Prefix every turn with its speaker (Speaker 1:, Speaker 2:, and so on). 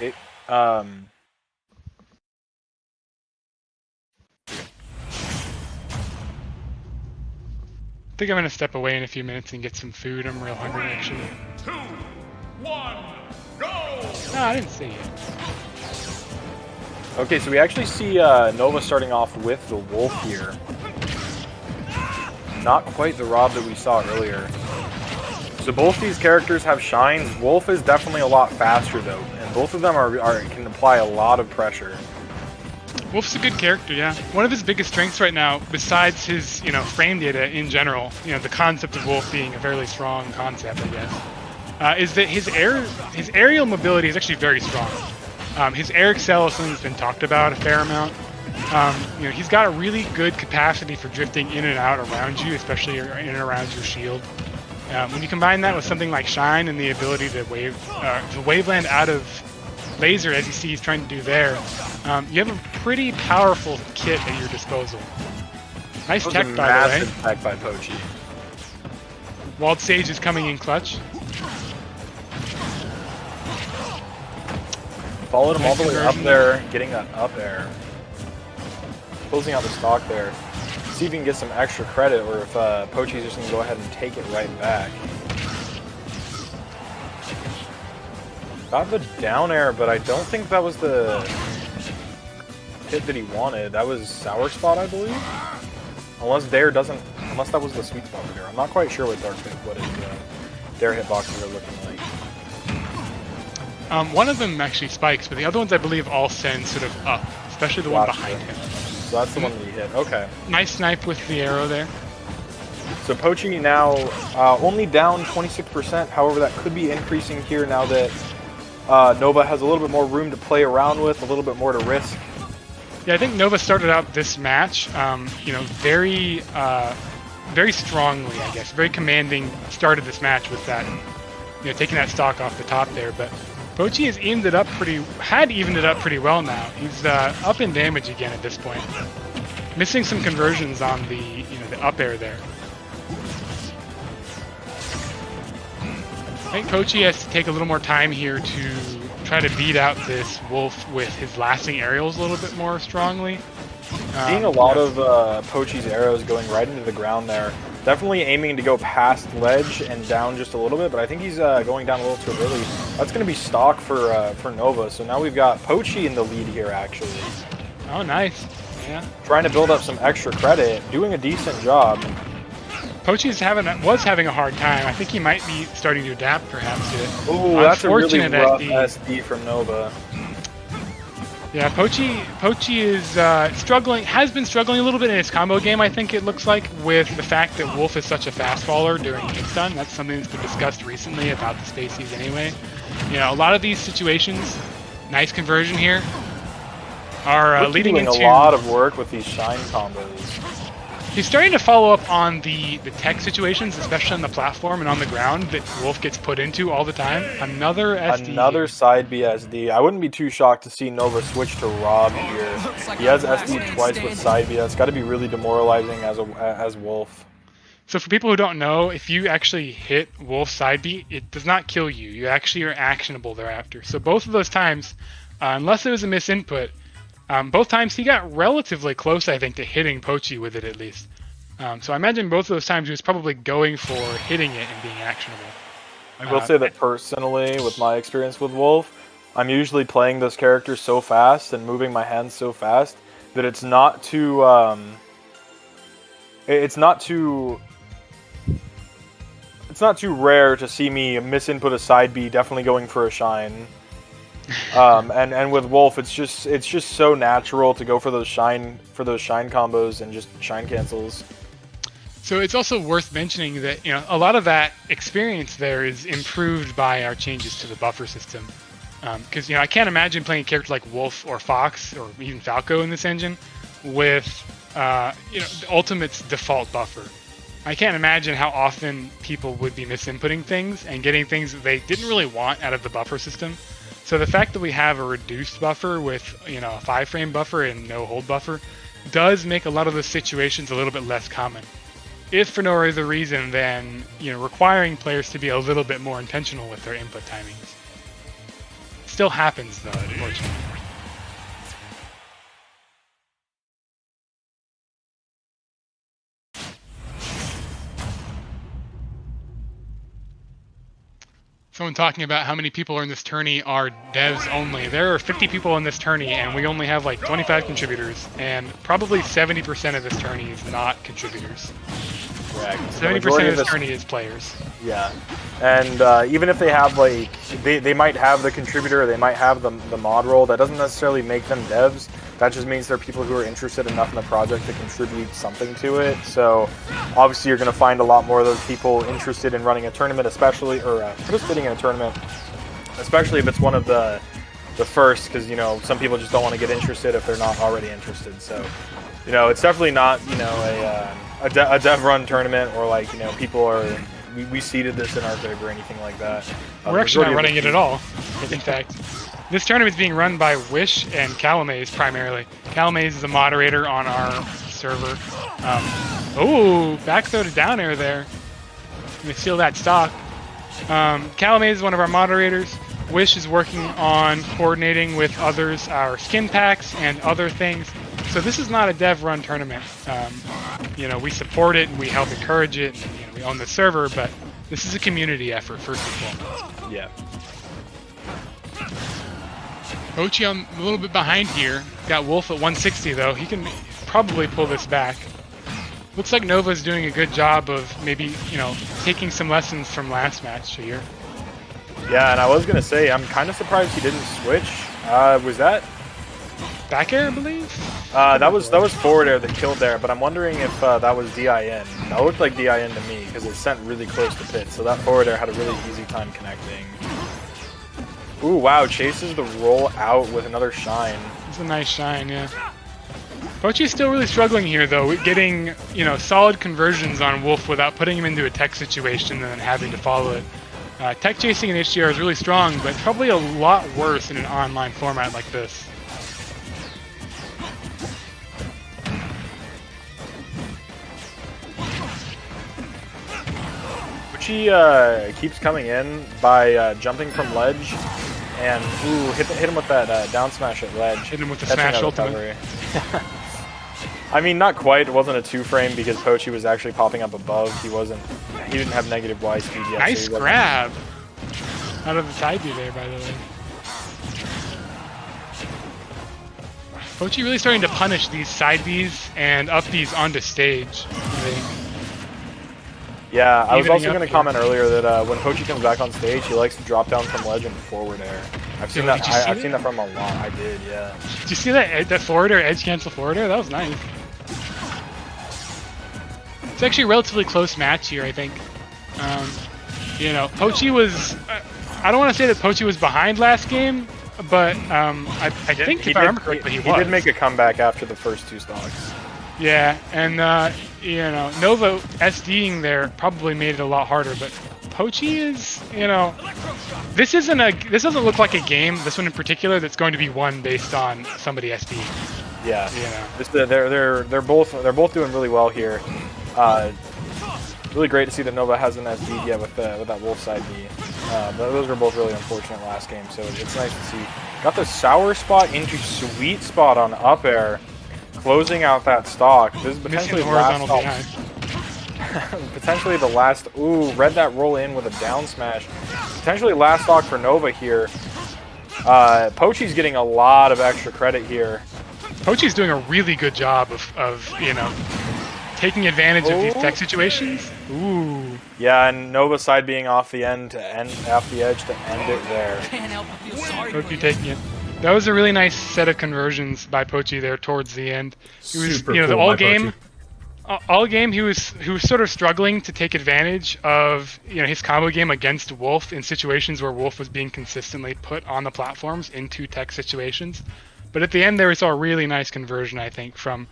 Speaker 1: It, um,
Speaker 2: I think I'm gonna step away in a few minutes and get some food. I'm real hungry actually.
Speaker 3: 2, 1, go!
Speaker 2: No, I didn't see it.
Speaker 1: okay, so we actually see Nova starting off with the Wolf here. Not quite the Rob that we saw earlier. So both these characters have shines. Wolf is definitely a lot faster though, and both of them can apply a lot of pressure.
Speaker 2: Wolf's a good character, yeah. One of his biggest strengths right now, besides his, frame data in general, the concept of Wolf being a fairly strong concept, I guess, is that his aerial mobility is actually very strong. His air excel is something that's been talked about a fair amount. He's got a really good capacity for drifting in and out around you, especially in and around your shield. When you combine that with something like Shine and the ability to waveland out of laser, as you see he's trying to do there, you have a pretty powerful kit at your disposal. Nice tech, by the way.
Speaker 1: Massive tech by Pochi.
Speaker 2: Walled Sage is coming in clutch.
Speaker 1: Followed him all the way up there, getting that up air. Closing out the stock there. See if he can get some extra credit, or if Pochi's just going to go ahead and take it right back. Got the down air, but I don't think that was the hit that he wanted. That was Sour Spot, I believe? Unless that was the sweet spot for Dare. I'm not quite sure what his Dare hitboxes are looking like.
Speaker 2: One of them actually spikes, but the other ones I believe all send sort of up, especially the one behind him.
Speaker 1: So that's the one that he hit. Okay.
Speaker 2: Nice snipe with the arrow there.
Speaker 1: So Pochi now only down 26%. However, that could be increasing here now that Nova has a little bit more room to play around with, a little bit more to risk.
Speaker 2: Yeah, I think Nova started out this match, very strongly, I guess. Very commanding. Started this match with that, taking that stock off the top there. But Pochi had evened it up pretty well now. He's up in damage again at this point. Missing some conversions on the up air there. I think Pochi has to take a little more time here to try to beat out this Wolf with his lasting aerials a little bit more strongly.
Speaker 1: Seeing a lot of Pochi's arrows going right into the ground there. Definitely aiming to go past ledge and down just a little bit, but I think he's going down a little too early. That's going to be stock for Nova. So now we've got Pochi in the lead here, actually.
Speaker 2: Oh, nice. Yeah.
Speaker 1: Trying to build up some extra credit, doing a decent job.
Speaker 2: Pochi was having a hard time. I think he might be starting to adapt, perhaps.
Speaker 1: Oh, that's a really rough SD from Nova.
Speaker 2: Yeah, Pochi is has been struggling a little bit in his combo game, I think it looks like, with the fact that Wolf is such a fast faller during hit stun. That's something that's been discussed recently about the Spacies anyway. A lot of these situations, nice conversion here, are leading into...
Speaker 1: a lot of work with these Shine combos.
Speaker 2: He's starting to follow up on the tech situations, especially on the platform and on the ground, that Wolf gets put into all the time. Another SD.
Speaker 1: Another side BSD. I wouldn't be too shocked to see Nova switch to Rob here. He has SD twice with side B. That's got to be really demoralizing as Wolf.
Speaker 2: So for people who don't know, if you actually hit Wolf side B, it does not kill you. You actually are actionable thereafter. So both of those times, unless it was a misinput, both times he got relatively close, I think, to hitting Pochi with it at least. So I imagine both of those times he was probably going for hitting it and being actionable.
Speaker 1: I will say that personally, with my experience with Wolf, I'm usually playing those characters so fast and moving my hands so fast that it's not too rare to see me misinput a side B, definitely going for a Shine. And with Wolf, it's just so natural to go for those shine combos and just shine cancels.
Speaker 2: So it's also worth mentioning that a lot of that experience there is improved by our changes to the buffer system. Because I can't imagine playing a character like Wolf or Fox or even Falco in this engine with the Ultimate's default buffer. I can't imagine how often people would be misinputting things and getting things that they didn't really want out of the buffer system. So the fact that we have a reduced buffer with a 5-frame buffer and no hold buffer does make a lot of those situations a little bit less common. If for no other reason than requiring players to be a little bit more intentional with their input timings. Still happens though, unfortunately. Someone talking about how many people are in this tourney are devs only. There are 50 people in this tourney, and we only have like 25 contributors, and probably 70% of this tourney is not contributors.
Speaker 1: Correct.
Speaker 2: 70% of this tourney is players.
Speaker 1: Yeah, and even if they have like, they might have the contributor, they might have the mod role, that doesn't necessarily make them devs. That just means they're people who are interested enough in the project to contribute something to it. So obviously you're going to find a lot more of those people interested in running a tournament, especially, or participating in a tournament, especially if it's one of the first, because, you know, some people just don't want to get interested if they're not already interested. So, you know, it's definitely not, you know, a dev run tournament, or like, you know, people are, we seeded this in our favor or anything like that.
Speaker 2: We're actually not running it at all, in fact. This tournament is being run by Wish and Calamaze primarily. Calamaze is a moderator on our server. Oh, back throw to down air there. Let me steal that stock. Calamaze is one of our moderators. Wish is working on coordinating with others our skin packs and other things. So this is not a dev run tournament. You know, we support it and we help encourage it, and, you know, we own the server, but this is a community effort first and foremost.
Speaker 1: Yeah.
Speaker 2: Pochillin a little bit behind here. Got Wolf at 160 though. He can probably pull this back. Looks like Nova's doing a good job of maybe, you know, taking some lessons from last match here.
Speaker 1: Yeah, and I was gonna say, I'm kind of surprised he didn't switch. Was that
Speaker 2: back air, I believe?
Speaker 1: That was forward air that killed there, but I'm wondering if that was DIN. That looked like DIN to me because it sent really close to pit, so that forward air had a really easy time connecting. Ooh, wow, chases the roll out with another shine.
Speaker 2: It's a nice shine, yeah. Pochi's still really struggling here, though, getting, you know, solid conversions on Wolf without putting him into a tech situation and then having to follow it. Tech chasing in HDR is really strong, but probably a lot worse in an online format like this.
Speaker 1: She keeps coming in by jumping from ledge, and ooh, hit him with that down smash at ledge.
Speaker 2: Hit him with the smash ultimate.
Speaker 1: I mean, not quite. It wasn't a 2-frame because Pochi was actually popping up above. He didn't have negative Y speed yet.
Speaker 2: Nice
Speaker 1: so
Speaker 2: grab out of the side B there, by the way. Pochi really starting to punish these side Bs and up Bs onto stage.
Speaker 1: Yeah, I was also going to
Speaker 2: here.
Speaker 1: comment earlier that when Pochi comes back on stage, he likes to drop down from ledge and forward air. I've seen that. I've seen that from a lot. I did, yeah.
Speaker 2: Did you see that forward air, edge cancel forward air? That was nice. It's actually a relatively close match here, I think. You know, Pochi was. I don't want to say that Pochi was behind last game, but I think if I remember correctly, he was.
Speaker 1: He did make a comeback after the first 2 stocks.
Speaker 2: Yeah, and you know, Nova SDing there probably made it a lot harder, but Pochi is, you know, this doesn't look like a game, this one in particular, that's going to be won based on somebody SDing.
Speaker 1: Yeah,
Speaker 2: You know.
Speaker 1: they're both doing really well here. Really great to see that Nova hasn't SD'd yet with that Wolf side B. But those were both really unfortunate last game, so it's nice to see. Got the sour spot into sweet spot on up air. Closing out that stock. This is potentially the last potentially the last. Ooh, read that roll in with a down smash. Potentially last stock for Nova here. Pochi's getting a lot of extra credit here.
Speaker 2: Pochi's doing a really good job of you know, taking advantage of these tech situations. Ooh.
Speaker 1: Yeah, and Nova side being off the edge to end it there.
Speaker 2: Pochi taking it. That was a really nice set of conversions by Pochi there towards the end. It was,
Speaker 4: Super
Speaker 2: you know,
Speaker 4: cool
Speaker 2: all game he was sort of struggling to take advantage of, you know, his combo game against Wolf in situations where Wolf was being consistently put on the platforms into tech situations. But at the end there we saw a really nice conversion, I think, from